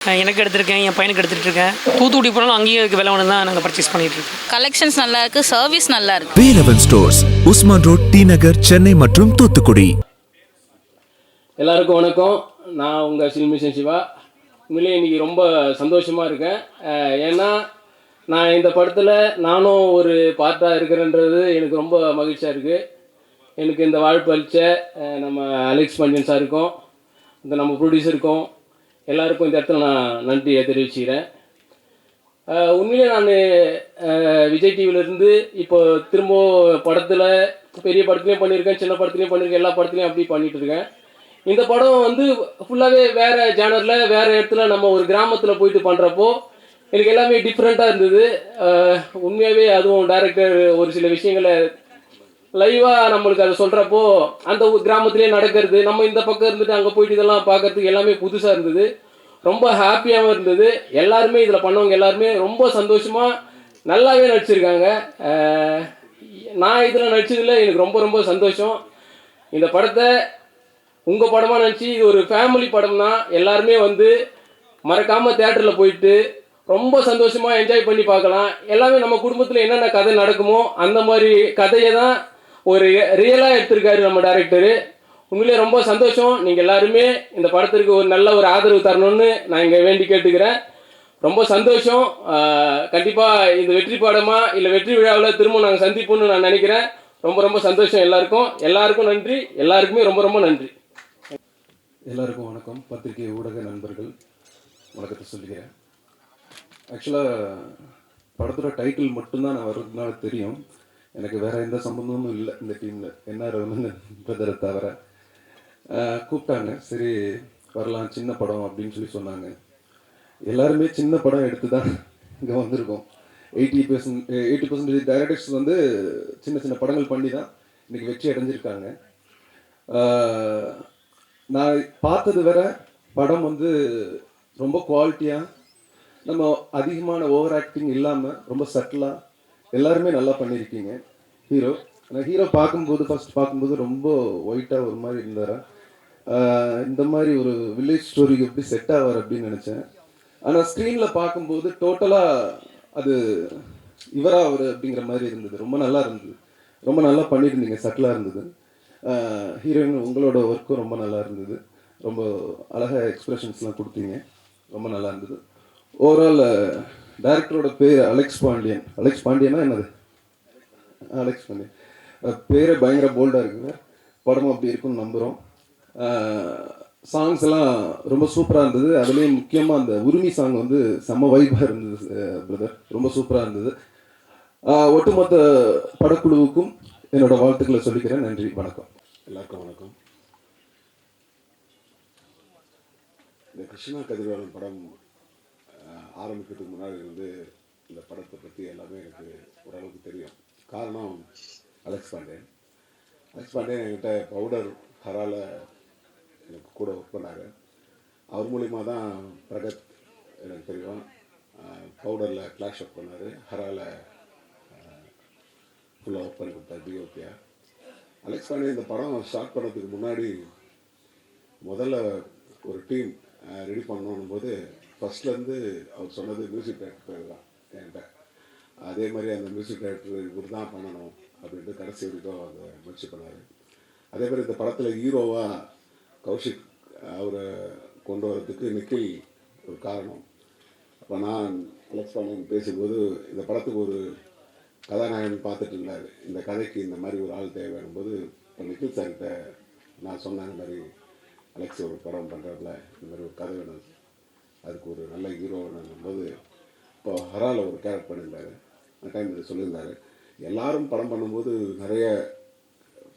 எனக்கு எடுத்திருக்கேன், என் பையனுக்கு எடுத்துகிட்ருக்கேன். தூத்துக்குடி போனாலும் அங்கேயும் இதுக்கு விலை ஒன்று தான் நாங்கள் பர்ச்சேஸ் பண்ணிகிட்ருக்கோம். கலெக்ஷன்ஸ் நல்லா இருக்குது, சர்வீஸ் நல்லா இருக்குது. Velavan stores, Usman road, T Nagar, Chennai மற்றும் தூத்துக்குடி. எல்லாருக்கும் வணக்கம். நான் உங்கள் சில்மிஷன் சிவா. உண்மையிலே இன்றைக்கி ரொம்ப சந்தோஷமாக இருக்கேன். ஏன்னா நான் இந்த படத்தில் நானும் ஒரு பார்ட்டாக இருக்கிறேன்றது எனக்கு ரொம்ப மகிழ்ச்சியாக இருக்குது. எனக்கு இந்த வாய்ப்பு அளித்த நம்ம அலெக்ஸ் பாண்டியன் சாருக்கும், இந்த நம்ம ப்ரொடியூசருக்கும் எல்லாருக்கும் இந்த இடத்துல நான் நன்றியை தெரிவிச்சுக்கிறேன். உண்மையிலே நான் விஜய் டிவிலேருந்து இப்போ திரும்ப படத்தில், பெரிய படத்துலேயும் பண்ணியிருக்கேன், சின்ன படத்துலேயும் பண்ணியிருக்கேன், எல்லா படத்துலேயும் அப்படி பண்ணிகிட்டு இருக்கேன். இந்த படம் வந்து ஃபுல்லாகவே வேறு ஜானரில், வேறு இடத்துல நம்ம ஒரு கிராமத்தில் போயிட்டு பண்ணுறப்போ எனக்கு எல்லாமே டிஃப்ரெண்ட்டாக இருந்தது. உண்மையாகவே அதுவும் டைரக்டர் ஒரு சில விஷயங்களை லைவாக நம்மளுக்கு அதை சொல்கிறப்போ அந்த கிராமத்திலே நடக்கிறது, நம்ம இந்த பக்கம் இருந்துட்டு அங்கே போயிட்டு இதெல்லாம் பார்க்கறதுக்கு எல்லாமே புதுசாக இருந்தது. ரொம்ப ஹாப்பியாகவும் இருந்தது. எல்லாருமே இதில் பண்ணவங்க எல்லாருமே ரொம்ப சந்தோஷமாக நல்லாவே நடிச்சிருக்காங்க. நான் இதில் நடிச்சதில் எனக்கு ரொம்ப ரொம்ப சந்தோஷம். இந்த படத்தை உங்கள் படமாக நினச்சி இது ஒரு ஃபேமிலி படம் தான். எல்லாருமே வந்து மறக்காமல் தேட்டரில் போயிட்டு ரொம்ப சந்தோஷமாக என்ஜாய் பண்ணி பார்க்கலாம். எல்லாமே நம்ம குடும்பத்தில் என்னென்ன கதை நடக்குமோ அந்த மாதிரி கதையை தான் ஒரு ரியலாக எடுத்திருக்காரு நம்ம டைரக்டரு. உண்மையிலே ரொம்ப சந்தோஷம். நீங்கள் எல்லாருமே இந்த படத்திற்கு ஒரு நல்ல ஒரு ஆதரவு தரணும்னு நான் இங்கே வேண்டி கேட்டுக்கிறேன். ரொம்ப சந்தோஷம். கண்டிப்பாக இது வெற்றி படமாக இல்லை வெற்றி விழாவில் திரும்ப நாங்கள் சந்திப்போம்னு நான் நினைக்கிறேன். ரொம்ப ரொம்ப சந்தோஷம். எல்லாருக்கும் நன்றி. எல்லாருக்குமே ரொம்ப ரொம்ப நன்றி. எல்லாருக்கும் வணக்கம். பத்திரிகை ஊடக நண்பர்கள் வணக்கத்தை சொல்லிக்கிறேன். ஆக்சுவலாக படத்தோட டைட்டில் மட்டும்தான் நான் வர்றதுனால தெரியும். எனக்கு வேறு எந்த சம்பந்தமும் இல்லை இந்த டீமில், என்ன பிரதரை தவிர. கூப்பிட்டாங்க, சரி வரலாம் சின்ன படம் அப்படின்னு சொன்னாங்க. எல்லாருமே சின்ன படம் எடுத்து தான் இங்கே வந்திருக்கோம். 80% டைரக்டர்ஸ் வந்து சின்ன சின்ன படங்கள் பண்ணி தான் இன்றைக்கி வெற்றி அடைஞ்சிருக்காங்க. நான் பார்த்தது வேற படம் வந்து ரொம்ப குவாலிட்டியாக, நம்ம அதிகமான ஓவர் ஆக்டிங் இல்லாமல் ரொம்ப சட்டிலாக எல்லாருமே நல்லா பண்ணியிருக்கீங்க. ஹீரோ ஃபர்ஸ்ட் பார்க்கும்போது ரொம்ப ஒயிட்டாக ஒரு மாதிரி இருந்தார். இந்த மாதிரி ஒரு வில்லேஜ் ஸ்டோரிக்கு எப்படி செட் ஆவார் அப்படின்னு நினச்சேன். ஆனால் ஸ்க்ரீனில் பார்க்கும்போது டோட்டலாக அது இவராக அவர் அப்படிங்கிற மாதிரி இருந்தது. ரொம்ப நல்லா இருந்தது, ரொம்ப நல்லா பண்ணியிருந்தீங்க, சட்டிலாக இருந்தது. ஹீரோயின் உங்களோட ஒர்க்கும் ரொம்ப நல்லா இருந்தது. ரொம்ப அழகாக எக்ஸ்பிரஷன்ஸ்லாம் கொடுத்தீங்க, ரொம்ப நல்லா இருந்தது. ஓவரால் டைரக்டரோட பேர் அலெக்ஸ் பாண்டியன். அலெக்ஸ் பாண்டியனா என்னது? அலெக்ஸ் பாண்டியன் பேரே பயங்கர போல்டாக இருக்குங்க. படமும் அப்படி இருக்குன்னு நம்புகிறோம். சாங்ஸ் எல்லாம் ரொம்ப சூப்பராக இருந்தது. அதுலேயும் முக்கியமாக அந்த உரிமை சாங் வந்து செம்ம வைப்பாக இருந்தது பிரதர், ரொம்ப சூப்பராக இருந்தது. ஒட்டுமொத்த படக்குழுவுக்கும் என்னோட வாழ்த்துக்களை சொல்லிக்கிறேன். நன்றி, வணக்கம். எல்லாருக்கும் வணக்கம். இந்த கிருஷ்ணா கதிர்வேலன் படம் ஆரம்பிக்கிறதுக்கு முன்னாடி வந்து இந்த படத்தை பற்றி எல்லாமே எனக்கு ஓரளவுக்கு தெரியும். காரணம் அலெக்ஸ் பாண்டியன். என்கிட்ட பவுடர் ஹரால எனக்கு கூட ஒர்க் பண்ணார். அவர் மூலிமா தான் பிரகத் எனக்கு தெரியும். பவுடரில் கிளாஷ் ஒர்க் பண்ணார், ஹரால ஃபுல்லாக ஒர்க் பண்ணி கொடுத்தார் பிஓபியா. அலெக்ஸ் பாண்டியன் இந்த படம் ஸ்டார்ட் பண்ணுறதுக்கு முன்னாடி முதல்ல ஒரு டீம் ரெடி பண்ணணும் போது ஃபஸ்ட்லேருந்து அவர் சொன்னது மியூசிக் டைரக்டர் தான் என்கிட்ட. அதே மாதிரி அந்த மியூசிக் டைரக்டர் இவர் தான் பண்ணணும் அப்படின்ட்டு கடைசி வரைக்கும் அதை முயற்சி பண்ணார். அதே மாதிரி இந்த படத்தில் ஹீரோவாக கௌஷிக் அவரை கொண்டு வரதுக்கு நிக்கில் ஒரு காரணம். அப்போ நான் அலெக்ஸ் பாண்டியன் பேசும்போது இந்த படத்துக்கு ஒரு கதாநாயகன் பார்த்துட்டு இருந்தார். இந்த கதைக்கு இந்த மாதிரி ஒரு ஆள் தேவையான போது இப்போ நிக்கில் சார்கிட்ட நான் சொன்னேன், இந்த மாதிரி அலெக்ஸ் ஒரு படம் பண்ணுறதுல இந்த மாதிரி ஒரு கதை வேணும், அதுக்கு ஒரு நல்ல ஹீரோ வேணும் போது இப்போ ஹரால ஒரு கேரக்டர் பண்ணியிருந்தார். அந்த டைம் சொல்லியிருந்தார், எல்லாரும் படம் பண்ணும்போது நிறைய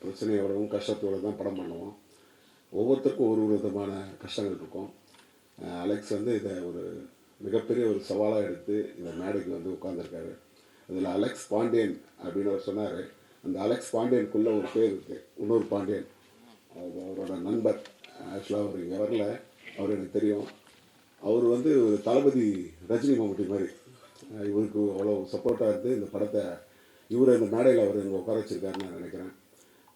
பிரச்சனையோடவும் கஷ்டத்தோடு தான் படம் பண்ணுவோம். ஒவ்வொருத்தருக்கும் ஒரு விதமான கஷ்டங்கள் இருக்கும். அலெக்ஸ் வந்து இதை ஒரு மிகப்பெரிய ஒரு சவாலாக எடுத்து இந்த மேடைக்கு வந்து உட்காந்துருக்காரு. அதில் அலெக்ஸ் பாண்டியன் அப்படின்னு அவர் சொன்னார். அந்த அலெக்ஸ் பாண்டியனுக்குள்ளே ஒரு பேர் இருக்குது, இன்னொரு பாண்டியன், அது அவரோட நண்பர். ஆக்சுவலாக அவர் இங்கே வரல, அவர் எனக்கு தெரியும். அவர் வந்து ஒரு தளபதி ரஜினி மம்முட்டி மாதிரி இவருக்கு அவ்வளோ சப்போர்ட்டாக இருந்து இந்த படத்தை இவர் இந்த மேடையில் அவர் இங்கே உட்கார வச்சிருக்காருன்னு நான் நினைக்கிறேன்.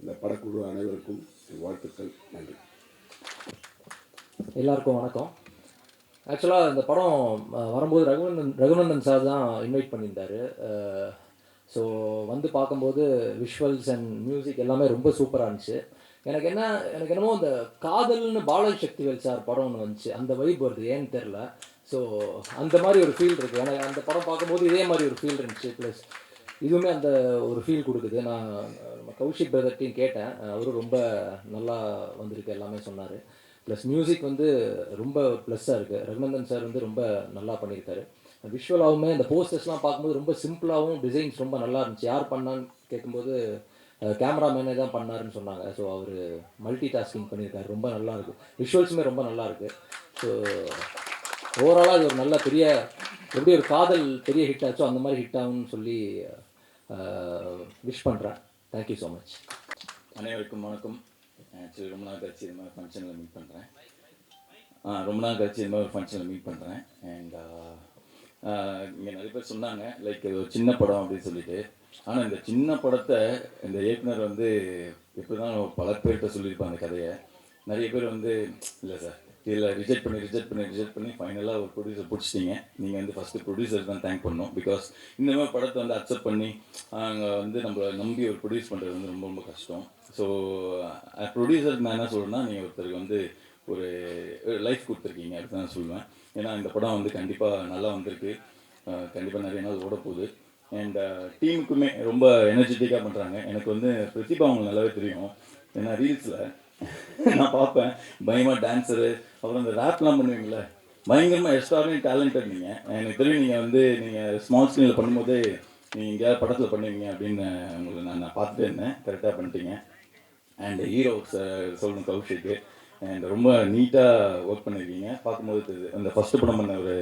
இந்த படக்குழு அனைவருக்கும் வாழ்த்துக்கள், நன்றி. எல்லாருக்கும் வணக்கம். ஆக்சுவலாக இந்த படம் வரும்போது ரகுநந்தன் சார் தான் இன்வைட் பண்ணியிருந்தார். ஸோ வந்து பார்க்கும்போது விஷுவல்ஸ் அண்ட் மியூசிக் எல்லாமே ரொம்ப சூப்பராக இருந்துச்சு. எனக்கு என்னமோ இந்த காதல்னு பாலாஜி சக்திவேல் சார் படம் ஒன்று வந்துச்சு, அந்த வைப் வருது, ஏன்னு தெரில. ஸோ அந்த மாதிரி ஒரு ஃபீல் இருக்குது எனக்கு. அந்த படம் பார்க்கும்போது இதே மாதிரி ஒரு ஃபீல் இருந்துச்சு. ப்ளஸ் இதுவுமே அந்த ஒரு ஃபீல் கொடுக்குது. நான் கௌஷிக் பிரதர்ட்டையும் கேட்டேன், அவரும் ரொம்ப நல்லா வந்திருக்கு எல்லாமே சொன்னார். ப்ளஸ் மியூசிக் வந்து ரொம்ப ப்ளஸ்ஸாக இருக்குது. ரகுநந்தன் சார் வந்து ரொம்ப நல்லா பண்ணியிருக்காரு. விஷுவலாகவுமே இந்த போஸ்டர்ஸ்லாம் பார்க்கும்போது ரொம்ப சிம்பிளாகவும் டிசைன்ஸ் ரொம்ப நல்லா இருந்துச்சு. யார் பண்ணான்னு கேட்கும்போது கேமராமேனே தான் பண்ணாருன்னு சொன்னாங்க. ஸோ அவர் மல்டி டாஸ்கிங் பண்ணியிருக்காரு, ரொம்ப நல்லா இருக்குது. விஷுவல்ஸுமே ரொம்ப நல்லா இருக்குது. ஸோ ஓவராலாக இது ஒரு நல்ல பெரிய, எப்படி ஒரு காதல் பெரிய ஹிட் ஆச்சோ அந்த மாதிரி ஹிட் ஆகும்னு சொல்லி விஷ் பண்ணுறேன். Thank you so much. அனைவருக்கும் வணக்கம். ஆக்சுவலி ரொம்ப நாள் கழிச்சு இது மாதிரி ஃபங்க்ஷனில் மீட் பண்ணுறேன். ரொம்ப நாள் கழிச்சு இது மாதிரி ஒரு ஃபங்க்ஷனில் மீட் பண்ணுறேன். அண்ட் இங்கே நிறைய பேர் சொன்னாங்க லைக் இது ஒரு சின்ன படம் அப்படின்னு சொல்லிட்டு. ஆனால் இந்த சின்ன படத்தை இந்த இயக்குனர் வந்து எப்படி தான் பல பேர்கிட்ட சொல்லியிருப்பாங்க அந்த கதையை. நிறைய பேர் வந்து இல்லை சார் இதில் ரிஜெக்ட் பண்ணி ஃபைனலாக ஒரு ப்ரொடியூசர் பிடிச்சிட்டிங்க. நீங்கள் வந்து ஃபஸ்ட்டு ப்ரொடியூசர் தான் தேங்க் பண்ணணும். பிகாஸ் இந்த மாதிரி படத்தை வந்து அக்செப்ட் பண்ணி அங்கே வந்து நம்மளை நம்பி ஒரு ப்ரொடியூஸ் பண்ணுறது வந்து ரொம்ப ரொம்ப கஷ்டம். ஸோ ப்ரொடியூசருக்கு நான் என்ன சொல்கிறேன்னா, நீங்கள் ஒருத்தருக்கு வந்து ஒரு லைஃப் கொடுத்துருக்கீங்க அப்படின்னு நான் சொல்லுவேன். ஏன்னா இந்த படம் வந்து கண்டிப்பாக நல்லா வந்திருக்கு, கண்டிப்பாக நிறைய நாள் ஓட போகுது. அண்ட் டீமுக்குமே ரொம்ப எனர்ஜெட்டிக்காக பண்ணுறாங்க. எனக்கு வந்து பிரதிபா அவங்களுக்கு நல்லாவே தெரியும். ஏன்னா ரீல்ஸில் நான் பார்ப்பேன், பயங்கரமாக டான்ஸரு, அப்புறம் இந்த ரேப்லாம் பண்ணுவீங்களே, பயங்கரமாக எக்ஸ்ட்ராடனரி டேலண்டட் நீங்கள். எனக்கு தெரியும் நீங்கள் வந்து நீங்கள் ஸ்மால் ஸ்க்ரீனில் பண்ணும்போது நீங்கள் எங்கேயாவது படத்தில் பண்ணுவீங்க அப்படின்னு உங்களை நான் பார்த்துட்டே இருந்தேன். கரெக்டாக பண்ணிட்டீங்க. அண்ட் ஹீரோ சொல்லணும் கௌஷிக்கு. அண்ட் ரொம்ப நீட்டாக ஒர்க் பண்ணியிருக்கீங்க. பார்க்கும்போது தெரியுது அந்த ஃபஸ்ட்டு படம் பண்ண ஒரு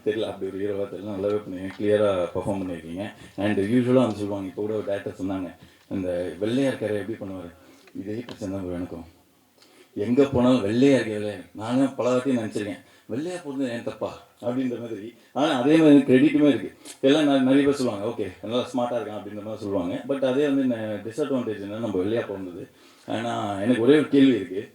தெரியல, அப்படி ஒரு ஹீரோவாக தெரியல, நல்லாவே பண்ணியிருக்கீங்க, கிளியராக பர்ஃபார்ம் பண்ணியிருக்கீங்க. அண்ட் யூஸ்வலாக வந்து சொல்லுவாங்க, இப்போ கூட ஒரு டேரக்டர் சொன்னாங்க, அந்த வெள்ளையாக இருக்காரு எப்படி பண்ணுவார், இதே பிரச்சனை தான் எனக்கும். எங்கே போனாலும் வெள்ளையாக இருக்கவே நானும் பல வாட்டியும் நினச்சிருக்கேன், வெள்ளையாக போகிறது ஏன் தப்பா அப்படின்ற மாதிரி. ஆனால் அதே மாதிரி கிரெடிட்டுமே இருக்குது. எல்லாம் நிறைய பேர் சொல்லுவாங்க ஓகே நல்லா ஸ்மார்ட்டாக இருக்கான் அப்படின்ற மாதிரி சொல்லுவாங்க. பட் அதே வந்து டிஸ்அட்வான்டேஜ் என்ன, நம்ம வெள்ளையாக போகிறது. ஆனால் எனக்கு ஒரே ஒரு கேள்வி இருக்குது.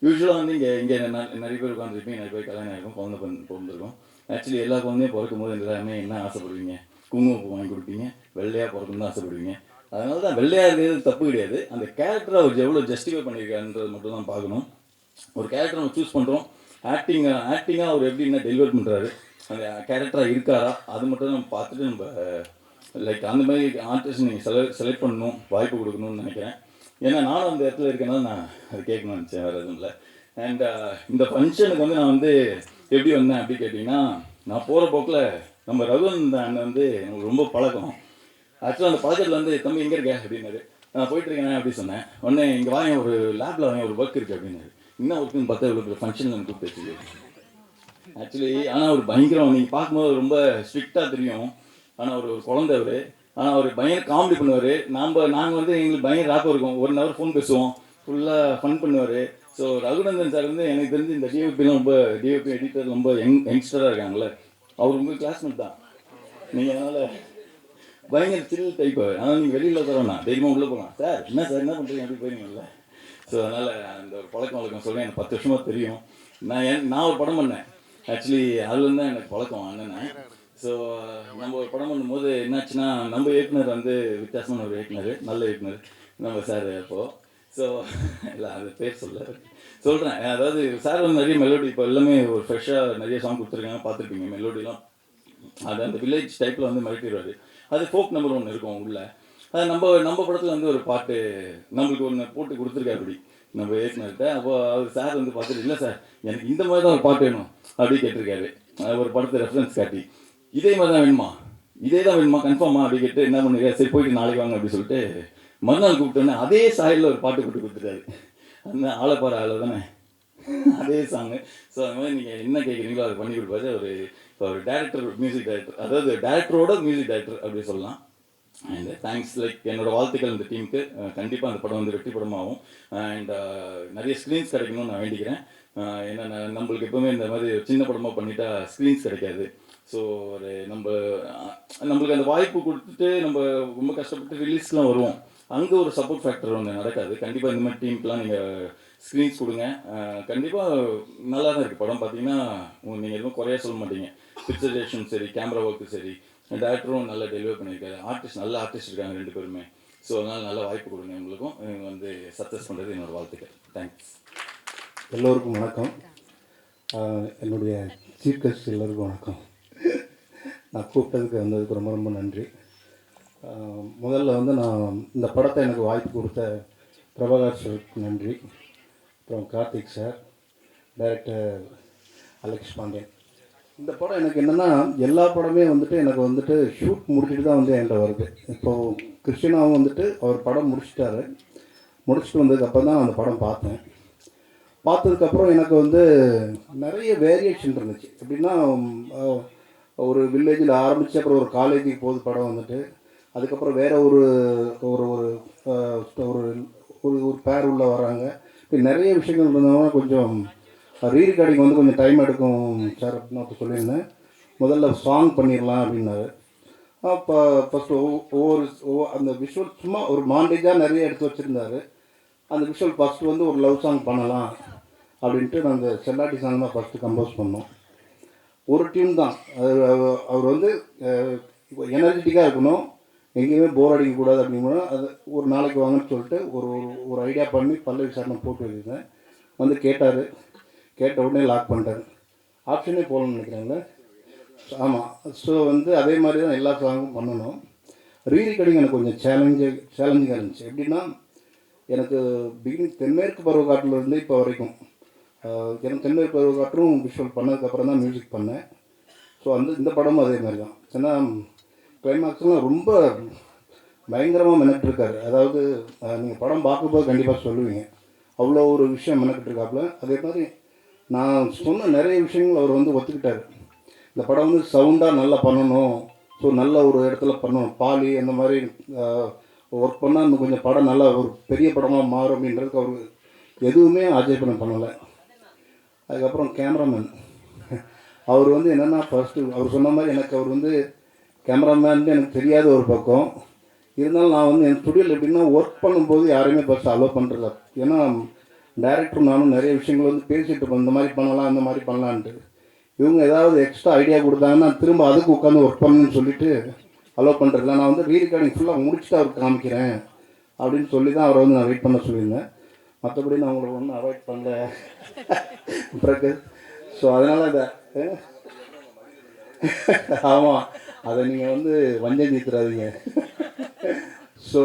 யூஸ்வலாக வந்து இங்கே நிறைய பேர் உட்காந்துருப்பீங்க, நிறைய பேர் கல்யாணம் ஆகிருக்கும், குழந்தை பிறந்திருக்கும். ஆக்சுவலி எல்லா குழந்தையும் பிறக்கும் போது எல்லாருமே என்ன ஆசைப்படுவீங்க, குங்குமப்பூ வாங்கி கொடுப்பீங்க, வெள்ளையாக பிறக்கணும்னு தான் ஆசைப்படுவீங்க. அதனால தான் வெள்ளையாக இருக்கிறது தப்பு கிடையாது. அந்த கேரக்டரை அவர் எவ்வளோ ஜஸ்டிஃபை பண்ணியிருக்காருன்றது மட்டும் தான் பார்க்கணும். ஒரு கேரக்டர் நம்ம சூஸ் பண்ணுறோம், ஆக்டிங்காக அவர் எப்படின்னா டெலிவர் பண்ணுறாரு, அந்த கேரக்டராக இருக்காரா, அது மட்டும் நம்ம பார்த்துட்டு நம்ம லைக் அந்த மாதிரி ஆர்டிஸ்ட் நீங்கள் செலக்ட் பண்ணணும், வாய்ப்பு கொடுக்கணும்னு நினைக்கிறேன். ஏன்னா நானும் அந்த இடத்துல இருக்கனால நான் அது கேட்கணும்னு நினச்சேன், வேறு எதுவும் இல்லை. அண்ட் இந்த ஃபங்க்ஷனுக்கு வந்து நான் வந்து எப்படி வந்தேன் அப்படி கேட்டிங்கன்னா, நான் போகிற போக்கில் நம்ம ரகுநந்தன் அண்ணன் வந்து எனக்கு ரொம்ப பழக்கம். ஆக்சுவலாக அந்த பழக்கத்தில் வந்து தம்பி எங்கே இருக்க அப்படின்னாரு. நான் போயிட்டுருக்கேன் அப்படி சொன்னேன். உடனே இங்கே வாங்க ஒரு லேபில் வாங்க ஒரு ஒர்க் இருக்குது அப்படின்னாரு. என்ன ஒர்க்குன்னு பார்த்தா இவ்வளோ ஃபங்க்ஷனில் எனக்கு கூப்பிட்டு. ஆக்சுவலி ஆனால் ஒரு பயங்கரம், நீங்கள் பார்க்கும்போது ரொம்ப ஸ்ட்ரிக்டாக தெரியும். ஆனால் ஒரு குழந்தை அவர். ஆனால் அவர் பயங்கர காமெடி பண்ணுவார். நாங்கள் வந்து எங்களுக்கு பயங்கர ராப்பாக இருக்கும். 1 hour ஃபோன் பேசுவோம், ஃபுல்லாக ஃபன் பண்ணுவார். ஸோ ரகுநந்தன் சார் வந்து எனக்கு தெரிஞ்சு இந்த டிஓபிலாம் ரொம்ப டிஓபி எடிட்டர் ரொம்ப யங்ஸ்டராக இருக்காங்களே, அவர் உங்கள் கிளாஸ்மேட் தான் நீங்கள். அதனால் பயங்கர சில் டைப். ஆனால் நீங்கள் வெளியில் தரோண்ணா தைரியமாக உள்ளே போகலாம். சார் என்ன சார் என்ன பண்ணுறீங்க அப்படி போயிருங்கல்ல. ஸோ அதனால் அந்த ஒரு பழக்கம் வழக்கம் சொல்கிறேன். எனக்கு 10 வருஷமாக தெரியும். நான் ஒரு படம் பண்ணேன் ஆக்சுவலி, அதுலேருந்து தான் எனக்கு பழக்கம் அண்ணனை. ஸோ நம்ம ஒரு படம் பண்ணும்போது என்னாச்சுன்னா, நம்ம இயக்குனர் வந்து வித்தியாசமான ஒரு இயக்குனர், நல்ல இயக்குனர் நம்ம சார். அப்போது ஸோ இல்லை அது பேர் சொல்கிறேன். அதாவது சார் வந்து நிறைய மெலோடி இப்போ எல்லாமே ஒரு ஃப்ரெஷ்ஷாக நிறைய சாங் கொடுத்துருக்காங்க, பார்த்துருப்பீங்க மெலோடிலாம். அது அந்த வில்லேஜ் டைப்பில் வந்து மிரட்டிடுவார். அது ஃபோக் நம்பர் 1 இருக்கும் உள்ள. அது நம்ம படத்தில் வந்து ஒரு பாட்டு நம்மளுக்கு ஒன்று போட்டு கொடுத்துருக்காரு அப்படி நம்ம இயக்குனர்கிட்ட. அப்போ அவர் சார் வந்து பார்த்துட்டு, இல்லை சார் எனக்கு இந்த மாதிரி தான் ஒரு பாட்டு வேணும் அப்படி கேட்டிருக்காரு. ஒரு படத்தை ரெஃபரன்ஸ் காட்டி, இதே மாதிரி தான் வேணுமா கன்ஃபார்மா அப்படி கேட்டு என்ன பண்ணுங்க, சரி போயிட்டு நாளைக்கு வாங்க அப்படி சொல்லிட்டு மறுநாள் கூப்பிட்டோன்னே அதே சாயலில் ஒரு பாட்டு போட்டு கொடுத்துட்டாரு. அந்த ஆளப்பாறை ஆளை தானே அதே சாங்கு. ஸோ அது மாதிரி நீங்கள் என்ன கேட்குறீங்களோ அதை பண்ணி கொடுப்பாரு. ஒரு டேரக்டர், மியூசிக் டைரக்டர், அதாவது டேரக்டரோட மியூசிக் டைரக்டர் அப்படி சொல்லலாம். அண்ட் தேங்க்ஸ், லைக் என்னோடய வாழ்த்துக்கள் இந்த டீமுக்கு. கண்டிப்பாக அந்த படம் வந்து வெற்றி படமாகும். அண்ட் நிறைய ஸ்க்ரீன்ஸ் கிடைக்கணும்னு நான் வேண்டிக்கிறேன். ஏன்னா நம்மளுக்கு எப்போவுமே இந்த மாதிரி சின்ன படமாக பண்ணிட்டா ஸ்க்ரீன்ஸ் கிடைக்காது. ஸோ ஒரு நம்மளுக்கு அந்த வாய்ப்பு கொடுத்துட்டு நம்ம ரொம்ப கஷ்டப்பட்டு ரிலீஸ்லாம் வருவோம், அங்கே ஒரு சப்போர்ட் ஃபேக்டர் ஒன்று நடக்காது. கண்டிப்பாக இந்த மாதிரி டீமுக்கெலாம் நீங்கள் ஸ்க்ரீன்ஸ் கொடுங்க. கண்டிப்பாக நல்லா தான் இருக்குது படம். பார்த்தீங்கன்னா நீங்கள் எதுவும் குறைய சொல்ல மாட்டீங்க. பிக்சரேஷன் சரி, கேமரா ஒர்க்கு சரி, டேரக்டரும் நல்லா டெலிவர் பண்ணியிருக்காரு. நல்ல ஆர்டிஸ்ட் இருக்காங்க 2 பேருமே. ஸோ அதனால் நல்ல வாய்ப்பு கொடுங்க உங்களுக்கும். வந்து சக்ஸஸ் பண்ணுறது என்னோடய வாழ்த்துக்கள். தேங்க்ஸ். எல்லோருக்கும் வணக்கம். என்னுடைய சீஃப் கெஸ்ட் எல்லோருக்கும் வணக்கம். நான் கூப்பிட்டதுக்கு வந்ததுக்கு ரொம்ப ரொம்ப நன்றி. முதல்ல வந்து நான் இந்த படத்தை எனக்கு வாய்ப்பு கொடுத்த பிரபாகர் சாருக்கு நன்றி. அப்புறம் கார்த்திக் சார், டைரக்டர் அலெக்ஸ் பாண்டியன். இந்த படம் எனக்கு என்னென்னா, எல்லா படமே வந்துட்டு எனக்கு வந்துட்டு ஷூட் முடிச்சுட்டு தான் வந்து என்கிட்ட வருது. இப்போது கிருஷ்ணாவும் வந்துட்டு அவர் படம் முடிச்சிட்டாரு. முடிச்சுட்டு வந்ததுக்கப்புறம் தான் அந்த படம் பார்த்தேன். பார்த்ததுக்கப்புறம் எனக்கு வந்து நிறைய வேரியேஷன் இருந்துச்சு. எப்படின்னா, ஒரு வில்லேஜில் ஆரம்பித்து அப்புறம் ஒரு காலேஜுக்கு போகுது படம் வந்துட்டு. அதுக்கப்புறம் வேறு ஒரு ஒரு ஒரு ஒரு ஒரு பேர் உள்ளே வராங்க. இப்படி நிறைய விஷயங்கள் இருந்தவங்க கொஞ்சம் ரீரெக்கார்டிங் வந்து கொஞ்சம் டைம் எடுக்கும் சார் அப்படின்னு அப்போ சொல்லியிருந்தேன். முதல்ல சாங் பண்ணிடலாம் அப்படின்னாரு. அப்போ ஃபஸ்ட்டு அந்த விஷுவல் சும்மா ஒரு மாண்டேஜாக நிறைய எடுத்து வச்சுருந்தாரு. அந்த விஷுவல் ஃபஸ்ட்டு வந்து ஒரு லவ் சாங் பண்ணலாம் அப்படின்ட்டு நான் அந்த செல்லாட்டி சாங் தான் ஃபஸ்ட்டு கம்போஸ் பண்ணோம். ஒரு டீம் தான். அவர் வந்து எனர்ஜெட்டிக்காக இருக்கணும், எங்கேயுமே போர் அடிக்கக்கூடாது அப்படின்னா அது ஒரு நாளைக்கு வாங்கன்னு சொல்லிட்டு ஒரு ஐடியா பண்ணி பல்லவி சாரணம் போட்டு வச்சுருந்தேன். வந்து கேட்டார். கேட்ட உடனே லாக் பண்ணிட்டார். ஆப்ஷனே போகணும்னு நினைக்கிறாங்க. ஆமாம். ஸோ வந்து அதே மாதிரி தான் எல்லா சாங்கும் பண்ணணும். ரீரெக்கார்டிங் எனக்கு கொஞ்சம் சேலஞ்சிங்காக இருந்துச்சு. எப்படின்னா, எனக்கு தென்மேற்கு பருவக்காட்டிலேருந்து இப்போ வரைக்கும் எனக்கு தென்மேற்கு பருவக்காற்றும் விஷுவல் பண்ணதுக்கப்புறம் தான் மியூசிக் பண்ணேன். ஸோ இந்த படமும் அதே மாதிரி தான். ஏன்னா கிளைமாக்ஸ்லாம் ரொம்ப பயங்கரமாக மெனக்கிட்டுருக்காரு. அதாவது நீங்கள் படம் பார்க்கும்போது கண்டிப்பாக சொல்லுவீங்க, அவ்வளோ ஒரு விஷயம் மெனக்கிட்டுருக்காப்புல. அதே மாதிரி நான் சொன்ன நிறைய விஷயங்கள் அவர் வந்து ஒத்துக்கிட்டார். இந்த படம் வந்து சவுண்டாக நல்லா பண்ணணும், ஸோ நல்ல ஒரு இடத்துல பண்ணணும், பாலி அந்த மாதிரி ஒர்க் பண்ணால் இன்னும் கொஞ்சம் படம் நல்லா ஒரு பெரிய படமாக மாறும் அப்படின்றதுக்கு அவர் எதுவுமே ஆட்சேபணம் பண்ணலை. அதுக்கப்புறம் கேமராமேன் அவர் வந்து என்னென்னா, ஃபஸ்ட்டு அவர் சொன்ன மாதிரி எனக்கு அவர் வந்து கேமராமேன் எனக்கு தெரியாத ஒரு பக்கம் இருந்தாலும், நான் வந்து என் ஸ்டுடியோவில் எப்படின்னா ஒர்க் பண்ணும்போது யாரையுமே ஃபஸ்ட்டு அலோவ் பண்ணுறதில்ல. ஏன்னா டைரக்டரும் நானும் நிறைய விஷயங்கள் வந்து பேசிகிட்டு இருப்போம், இந்த மாதிரி பண்ணலாம் இந்த மாதிரி பண்ணலான்ட்டு. இவங்க ஏதாவது எக்ஸ்ட்ரா ஐடியா கொடுத்தாங்கன்னா திரும்ப அதுக்கு உட்காந்து ஒர்க் பண்ணணும்னு சொல்லிவிட்டு அலோவ் பண்ணுறதில்ல. நான் வந்து ரீரெக்கார்டிங் ஃபுல்லாக முடிச்சுட்டு அவருக்கு காமிக்கிறேன் அப்படின்னு சொல்லி தான் அவரை வந்து நான் வெயிட் பண்ண சொல்லியிருந்தேன். மற்றபடி நான் உங்களை ஒன்றும் அவாய்ட் பண்ணல பிறகு. ஸோ அதனால் அதை ஆமாம், அதை நீங்கள் வந்து வஞ்சம் தீர்த்துறாதீங்க. ஸோ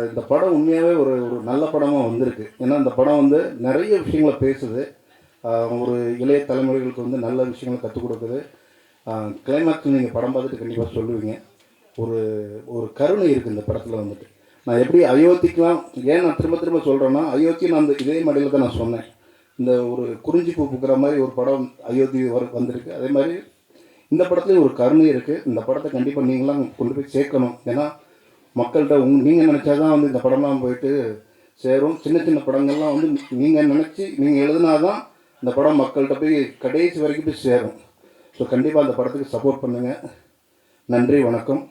இந்த படம் உண்மையாகவே ஒரு நல்ல படமாக வந்திருக்கு. ஏன்னா இந்த படம் வந்து நிறைய விஷயங்களை பேசுது. ஒரு இளைய தலைமுறைகளுக்கு வந்து நல்ல விஷயங்களை கற்றுக் கொடுக்குது. கிளைமேக்ஸ் நீங்கள் படம் பார்த்துட்டு கண்டிப்பாக சொல்லுவீங்க. ஒரு கருணை இருக்குது இந்த படத்தில் வந்துட்டு. நான் எப்படி அயோத்திக்கலாம், ஏன் நான் திரும்ப திரும்ப சொல்கிறேன்னா, அயோத்தி நான் இதே மடியில் தான் நான் சொன்னேன். இந்த ஒரு குறிஞ்சி பூ பூக்கிற மாதிரி ஒரு படம் அயோத்தி வந்திருக்கு. அதே மாதிரி இந்த படத்துலேயும் ஒரு கருணை இருக்குது. இந்த படத்தை கண்டிப்பாக நீங்களாம் கொண்டு போய் சேர்க்கணும். ஏன்னா மக்கள்கிட்ட நீங்கள் நினச்சா தான் வந்து இந்த படம்லாம் போயிட்டு சேரும். சின்ன சின்ன படங்கள்லாம் வந்து நீங்கள் நினச்சி நீங்கள் எழுதுனா தான் இந்த படம் மக்கள்கிட்ட போய் கடைசி வரைக்கும் போய் சேரும். ஸோ கண்டிப்பாக அந்த படத்துக்கு சப்போர்ட் பண்ணுங்கள். நன்றி, வணக்கம்.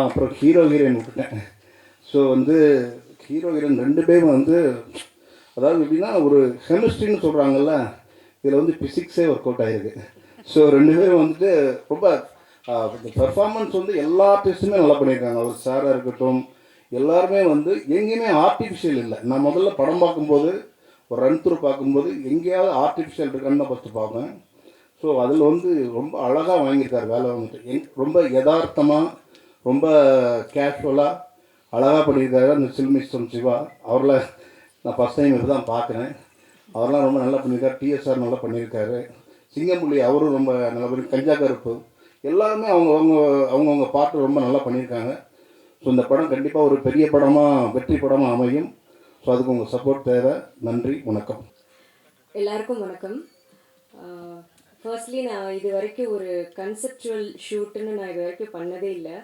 அப்புறம் ஹீரோ ஹீரோயின் விட்டுட்டேன். ஸோ வந்து ஹீரோ ஹீரோயின் 2 பேரும் வந்து அதாவது எப்படின்னா ஒரு கெமிஸ்ட்ரின்னு சொல்கிறாங்கல்ல, இதில் வந்து ஃபிசிக்ஸே ஒர்க் அவுட் ஆகிருக்கு. ஸோ 2 பேரும் வந்துட்டு ரொம்ப பெர்ஃபார்மன்ஸ் வந்து எல்லா ஆர்டிஸ்ட்டுமே நல்லா பண்ணியிருக்காங்க. அவர் சாராக இருக்கட்டும், எல்லாருமே வந்து எங்கேயுமே ஆர்டிஃபிஷியல் இல்லை. நான் முதல்ல படம் பார்க்கும்போது ஒரு ரன் த்ரூ பார்க்கும்போது எங்கேயாவது ஆர்டிஃபிஷியல் இருக்கான்னு தான் ஃபஸ்ட்டு பார்ப்பேன். ஸோ அதில் வந்து ரொம்ப அழகாக வாங்கியிருக்காரு வேலை வந்துட்டு. ரொம்ப யதார்த்தமாக ரொம்ப கேஷுவலாக அழகாக பண்ணியிருக்காரு அந்த சில்மிஸ்டம் சிவா. அவரில் நான் ஃபஸ்ட் டைம் இப்போ தான் பார்க்குறேன். அவரெல்லாம் ரொம்ப நல்லா பண்ணியிருக்காரு. டிஎஸ்ஆர் நல்லா பண்ணியிருக்காரு. சிங்கம்புலி அவரும் ரொம்ப நல்லா பண்ணி, கஞ்சா கருப்பு எல்லாருமே அவங்கவுங்க பாட்டு ரொம்ப நல்லா பண்ணியிருக்காங்க. ஸோ இந்த படம் கண்டிப்பாக ஒரு பெரிய படமாக வெற்றி படமாக அமையும். ஸோ அதுக்கு உங்கள் சப்போர்ட் தேவை. நன்றி, வணக்கம். எல்லாருக்கும் வணக்கம். ஃபர்ஸ்ட்லி நான் இது வரைக்கும் ஒரு கன்செப்சுவல் ஷூட்டுன்னு நான் இது வரைக்கும் பண்ணதே இல்லை.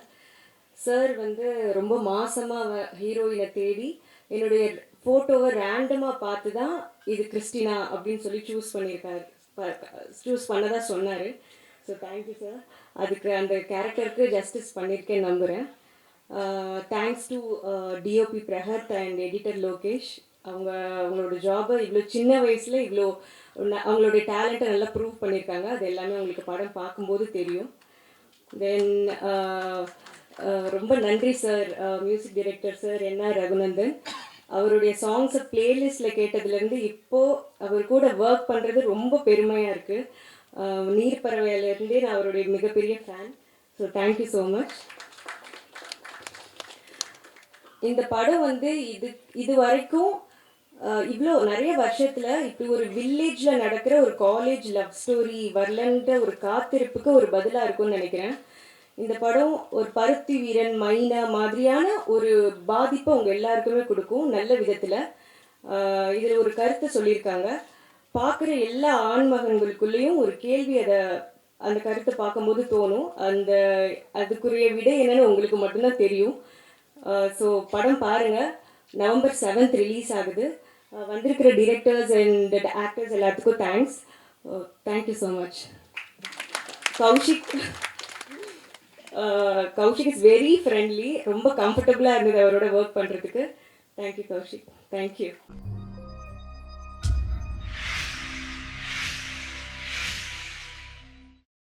சார் வந்து ரொம்ப மாசமாக ஹீரோயினை தேடி என்னுடைய ஃபோட்டோவை ரேண்டமாக பார்த்து தான் இது கிறிஸ்டினா அப்படின்னு சொல்லி சூஸ் பண்ணதாக சொன்னார். So thank you sir. அதுக்கு அந்த கேரக்டருக்கு ஜஸ்டிஸ் பண்ணியிருக்கேன் நம்புகிறேன். Thanks to DOP Brahath and editor Lokesh. அவங்களோட ஜாபை இவ்வளோ சின்ன வயசில் இவ்வளோ அவங்களுடைய டேலண்ட்டை நல்லா ப்ரூவ் பண்ணியிருக்காங்க. அது எல்லாமே அவங்களுக்கு படம் பார்க்கும்போது தெரியும். தென் ரொம்ப நன்றி sir, music director sir NR Raghunandan. அவருடைய சாங்ஸை பிளேலிஸ்ட்டில் கேட்டதுலேருந்து இப்போது அவர் கூட ஒர்க் பண்ணுறது ரொம்ப பெருமையாக இருக்குது. நீர் பறவையிலேருந்தே நான் அவருடைய மிகப்பெரிய fan. So thank you so much. இந்த படம் வந்து இது வரைக்கும் இவ்வளோ நிறைய வருஷத்தில் இப்படி ஒரு வில்லேஜில் நடக்கிற ஒரு காலேஜ் லவ் ஸ்டோரி வரலன்ற ஒரு காத்திருப்புக்கு ஒரு பதிலாக இருக்கும்னு நினைக்கிறேன். இந்த படம் ஒரு பருத்தி வீரன், மைனா மாதிரியான ஒரு பாதிப்பை உங்கள் எல்லாருக்குமே கொடுக்கும் நல்ல விதத்தில். இதில் ஒரு கருத்தை சொல்லியிருக்காங்க. பார்க்குற எல்லா ஆண்மகன்களுக்குள்ளேயும் ஒரு கேள்வி அந்த கருத்தை பார்க்கும்போது தோணும். அதுக்குரிய விடை என்னன்னு உங்களுக்கு மட்டும்தான் தெரியும். ஸோ படம் பாருங்கள். November 7th ரிலீஸ் ஆகுது. வந்திருக்கிற டிரெக்டர்ஸ் அண்ட் ஆக்டர்ஸ் எல்லாத்துக்கும் thanks. Thank you so much. Kaushik is very friendly. ரொம்ப கம்ஃபர்டபுளாக இருந்தது அவரோட ஒர்க் பண்ணுறதுக்கு. தேங்க்யூ கௌஷிக். தேங்க்யூ.